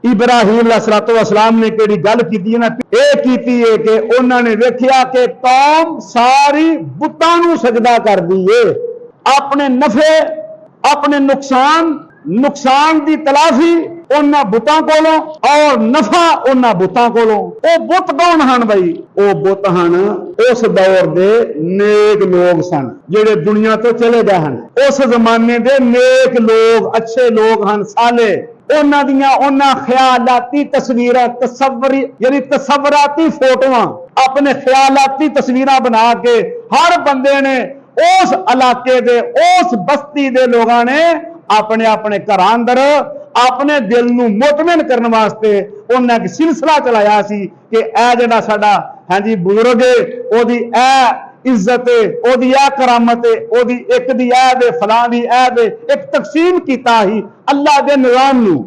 इब्राहिम अलैहिस्सलाम ने केड़ी गल कीती ना, ये कीती है कि उन्होंने वेख्या कि कौम सारी बुतां नूं सजदा करदी है। अपने नफे अपने नुकसान की तलाफी उन्हां बुतां कोलों और नफा उन्हां बुतां कोलों। वो बुत कौन हन बई? वो बुत हन उस दौर दे नेक लोग सन जेड़े दुनिया तो चले गए हन। उस जमाने दे नेक लोग, अच्छे लोग हन, साले। उन्हां दियां उन्हां ख्यालाती तस्वीरां, तसव्वरी यानी तसव्वराती फोटोआं, अपने ख्यालाती तस्वीरां बना के हर बंदे ने उस इलाके दे, उस बस्ती दे लोगां ने अपने अपने घर अंदर अपने दिल नूं मुतमिन करने वास्ते उन्हें एक सिलसिला चलाया सी कि ऐ जिहड़ा साडा हां जी बुजुर्ग है, ओदी ऐ इज्जत है, ओदी ऐ करामत है, ओदी एक दी ऐ दे, फलां दी ऐ दे, एक तकसीम कीता ही अल्लाह दे निज़ाम नूं।